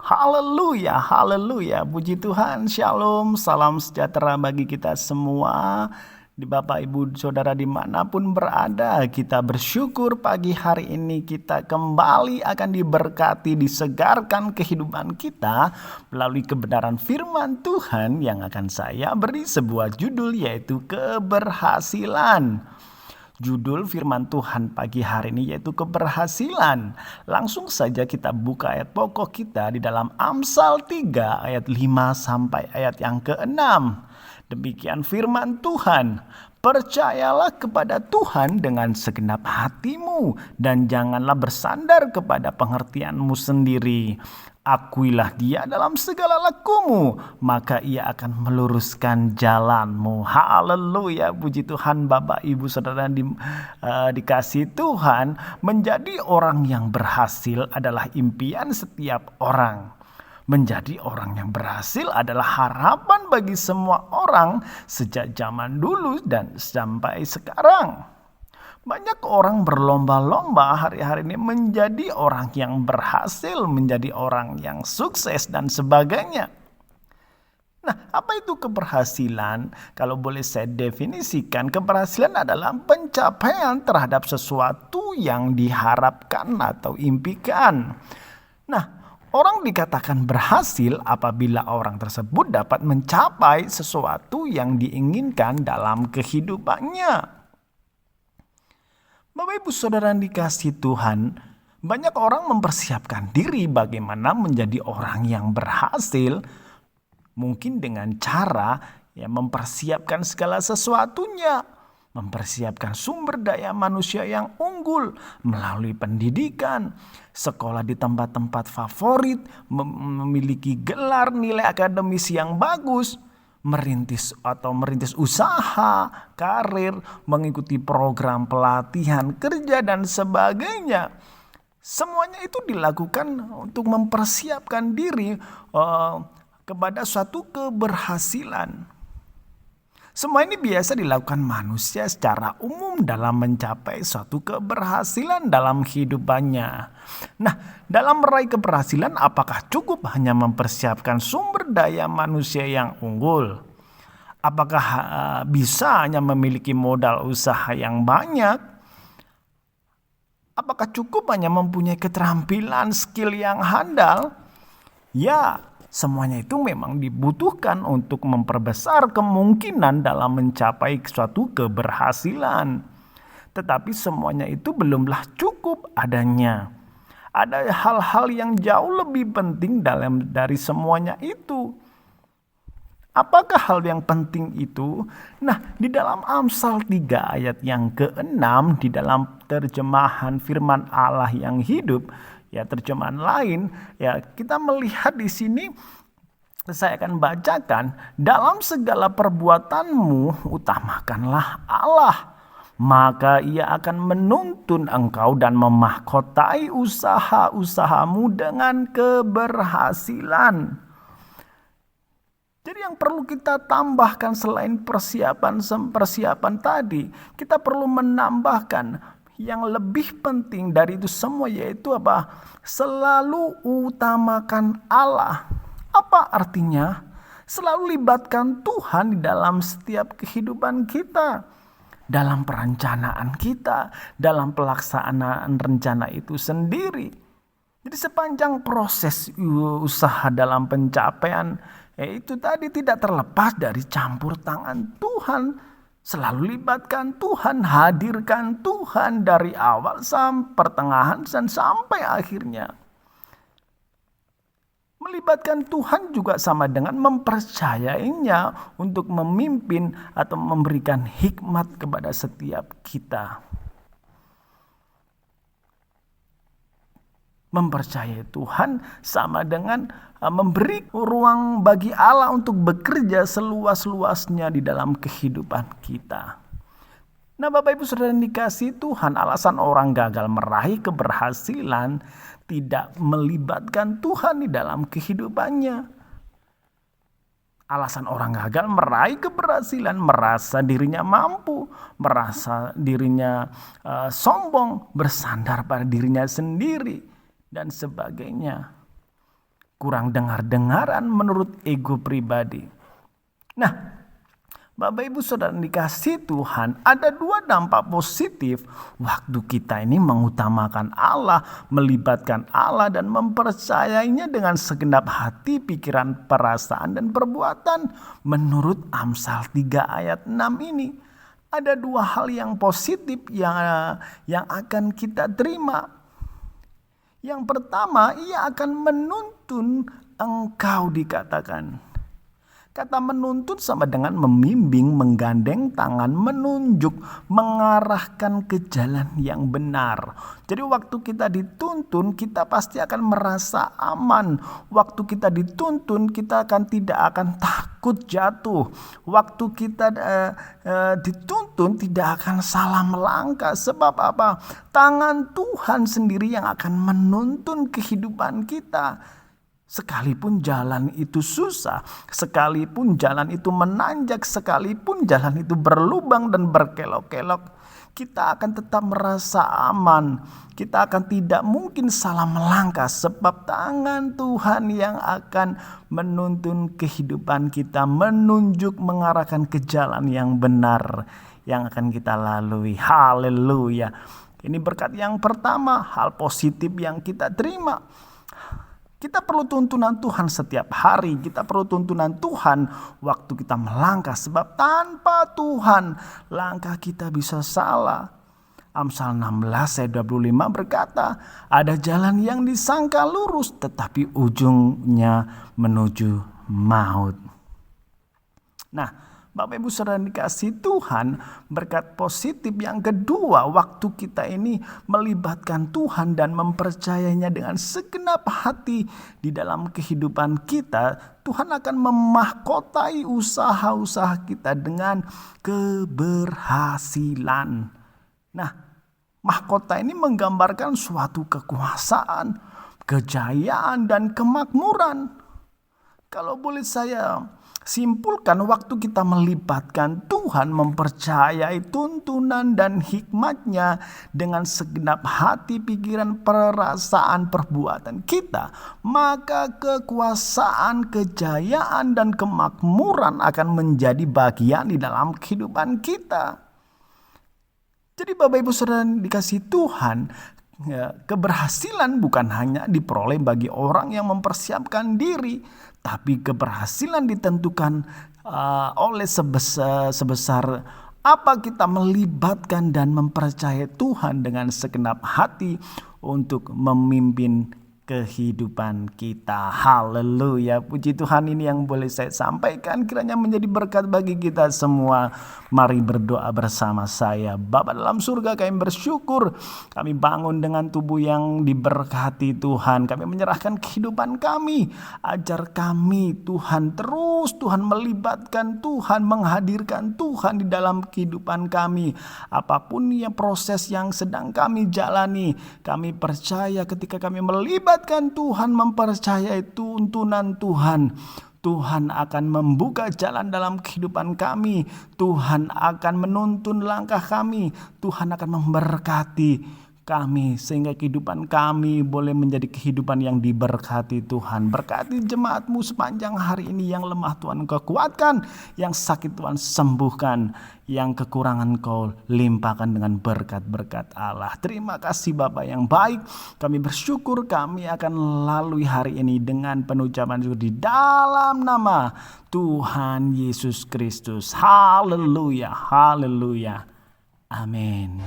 Haleluya, haleluya. Puji Tuhan, shalom, salam sejahtera bagi kita semua. Di Bapak, Ibu, Saudara dimanapun berada, kita bersyukur pagi hari ini kita kembali akan diberkati, disegarkan kehidupan kita melalui kebenaran firman Tuhan yang akan saya beri sebuah judul, yaitu keberhasilan. Judul firman Tuhan pagi hari ini yaitu keberhasilan. Langsung saja kita buka ayat pokok kita di dalam Amsal 3 ayat 5 sampai ayat yang ke-6. Demikian firman Tuhan. Percayalah kepada Tuhan dengan segenap hatimu dan janganlah bersandar kepada pengertianmu sendiri. Akuilah Dia dalam segala lakumu, maka Ia akan meluruskan jalanmu. Haleluya, puji Tuhan. Bapak, Ibu, Saudara dikasih Tuhan, menjadi orang yang berhasil adalah impian setiap orang. Menjadi orang yang berhasil adalah harapan bagi semua orang sejak zaman dulu dan sampai sekarang. Banyak orang berlomba-lomba hari-hari ini menjadi orang yang berhasil, menjadi orang yang sukses dan sebagainya. Nah, apa itu keberhasilan? Kalau boleh saya definisikan, keberhasilan adalah pencapaian terhadap sesuatu yang diharapkan atau impikan. Nah, orang dikatakan berhasil apabila orang tersebut dapat mencapai sesuatu yang diinginkan dalam kehidupannya. Bapak, Ibu, Saudara yang dikasih Tuhan, banyak orang mempersiapkan diri bagaimana menjadi orang yang berhasil, mungkin dengan cara mempersiapkan segala sesuatunya, mempersiapkan sumber daya manusia yang unggul melalui pendidikan, sekolah di tempat-tempat favorit, memiliki gelar nilai akademis yang bagus, merintis usaha, karir, mengikuti program pelatihan kerja dan sebagainya. Semuanya itu dilakukan untuk mempersiapkan diri kepada suatu keberhasilan. Semua ini biasa dilakukan manusia secara umum dalam mencapai suatu keberhasilan dalam hidupannya. Nah, dalam meraih keberhasilan, apakah cukup hanya mempersiapkan sumber daya manusia yang unggul? Apakah bisa hanya memiliki modal usaha yang banyak? Apakah cukup hanya mempunyai keterampilan skill yang handal? Ya, semuanya itu memang dibutuhkan untuk memperbesar kemungkinan dalam mencapai suatu keberhasilan. Tetapi semuanya itu belumlah cukup adanya. Ada hal-hal yang jauh lebih penting dari semuanya itu. Apakah hal yang penting itu? Nah, di dalam Amsal 3 ayat yang ke-6, di dalam terjemahan firman Allah yang hidup, terjemahan lain, kita melihat di sini, saya akan bacakan, dalam segala perbuatanmu utamakanlah Allah, maka Ia akan menuntun engkau dan memahkotai usaha-usahamu dengan keberhasilan. Jadi yang perlu kita tambahkan selain persiapan tadi, kita perlu menambahkan yang lebih penting dari itu semua, yaitu apa? Selalu utamakan Allah. Apa artinya? Selalu libatkan Tuhan di dalam setiap kehidupan kita, dalam perencanaan kita, dalam pelaksanaan rencana itu sendiri. Jadi sepanjang proses usaha dalam pencapaian itu tadi tidak terlepas dari campur tangan Tuhan. Selalu libatkan Tuhan, hadirkan Tuhan dari awal sampai pertengahan dan sampai akhirnya. Melibatkan Tuhan juga sama dengan mempercayainya untuk memimpin atau memberikan hikmat kepada setiap kita. Mempercayai Tuhan sama dengan memberi ruang bagi Allah untuk bekerja seluas-luasnya di dalam kehidupan kita. Nah, Bapak, Ibu, Saudara yang dikasih Tuhan, alasan orang gagal meraih keberhasilan tidak melibatkan Tuhan di dalam kehidupannya. Alasan orang gagal meraih keberhasilan, merasa dirinya mampu, merasa dirinya sombong, bersandar pada dirinya sendiri, dan sebagainya. kurang dengar-dengaran menurut ego pribadi. Nah, Bapak Ibu Saudara dikasih Tuhan, ada dua dampak positif waktu kita ini mengutamakan Allah, melibatkan Allah dan mempercayainya dengan segenap hati, pikiran, perasaan dan perbuatan. Menurut Amsal 3 ayat 6 ini, ada dua hal yang positif yang akan kita terima. Yang pertama, ia akan menuntun engkau, dikatakan. Kata menuntun sama dengan membimbing, menggandeng tangan, menunjuk, mengarahkan ke jalan yang benar. Jadi waktu kita dituntun, kita pasti akan merasa aman. Waktu kita dituntun, kita tidak akan takut jatuh. Waktu kita dituntun, tidak akan salah melangkah. Sebab apa? Tangan Tuhan sendiri yang akan menuntun kehidupan kita. Sekalipun jalan itu susah, sekalipun jalan itu menanjak, sekalipun jalan itu berlubang dan berkelok-kelok, kita akan tetap merasa aman. Kita akan tidak mungkin salah melangkah sebab tangan Tuhan yang akan menuntun kehidupan kita, menunjuk, mengarahkan ke jalan yang benar yang akan kita lalui. Haleluya. Ini berkat yang pertama, hal positif yang kita terima. Kita perlu tuntunan Tuhan setiap hari. Kita perlu tuntunan Tuhan waktu kita melangkah. Sebab tanpa Tuhan langkah kita bisa salah. Amsal 16 ayat 25 berkata, ada jalan yang disangka lurus tetapi ujungnya menuju maut. Nah, Bapak Ibu Saudara dikasih Tuhan, berkat positif yang kedua waktu kita ini melibatkan Tuhan dan mempercayainya dengan segenap hati di dalam kehidupan kita, Tuhan akan memahkotai usaha-usaha kita dengan keberhasilan. Nah, mahkota ini menggambarkan suatu kekuasaan, kejayaan dan kemakmuran. Kalau boleh saya simpulkan, waktu kita melibatkan Tuhan, mempercayai tuntunan dan hikmatnya dengan segenap hati, pikiran, perasaan, perbuatan kita, maka kekuasaan, kejayaan, dan kemakmuran akan menjadi bagian di dalam kehidupan kita. Jadi Bapak Ibu Saudara dikasih Tuhan, keberhasilan bukan hanya diperoleh bagi orang yang mempersiapkan diri, tapi keberhasilan ditentukan oleh sebesar apa kita melibatkan dan mempercayai Tuhan dengan segenap hati untuk memimpin kehidupan kita. Haleluya. Puji Tuhan, ini yang boleh saya sampaikan, kiranya menjadi berkat bagi kita semua. Mari berdoa bersama saya. Bapa dalam surga, kami bersyukur kami bangun dengan tubuh yang diberkati Tuhan. Kami menyerahkan kehidupan kami. Ajar kami Tuhan, terus Tuhan melibatkan Tuhan, menghadirkan Tuhan di dalam kehidupan kami. Apapun yang proses yang sedang kami jalani, kami percaya ketika kami melibatkan Tuhan, mempercayai tuntunan Tuhan, Tuhan akan membuka jalan dalam kehidupan kami. Tuhan akan menuntun langkah kami. Tuhan akan memberkati kami sehingga kehidupan kami boleh menjadi kehidupan yang diberkati Tuhan. Berkati jemaat-Mu sepanjang hari ini, yang lemah Tuhan Engkau kuatkan, yang sakit Tuhan sembuhkan, yang kekurangan Kau limpahkan dengan berkat-berkat Allah. Terima kasih Bapa yang baik. Kami bersyukur kami akan lalui hari ini dengan penuh ucapan syukur di dalam nama Tuhan Yesus Kristus. Haleluya, haleluya. Amin.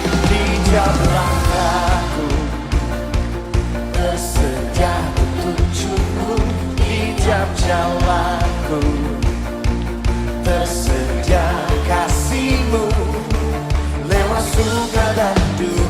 Di tiap langkahku tersedia petunjukmu, di tiap jalanku tersedia kasih-Mu, lewat suka dan duka.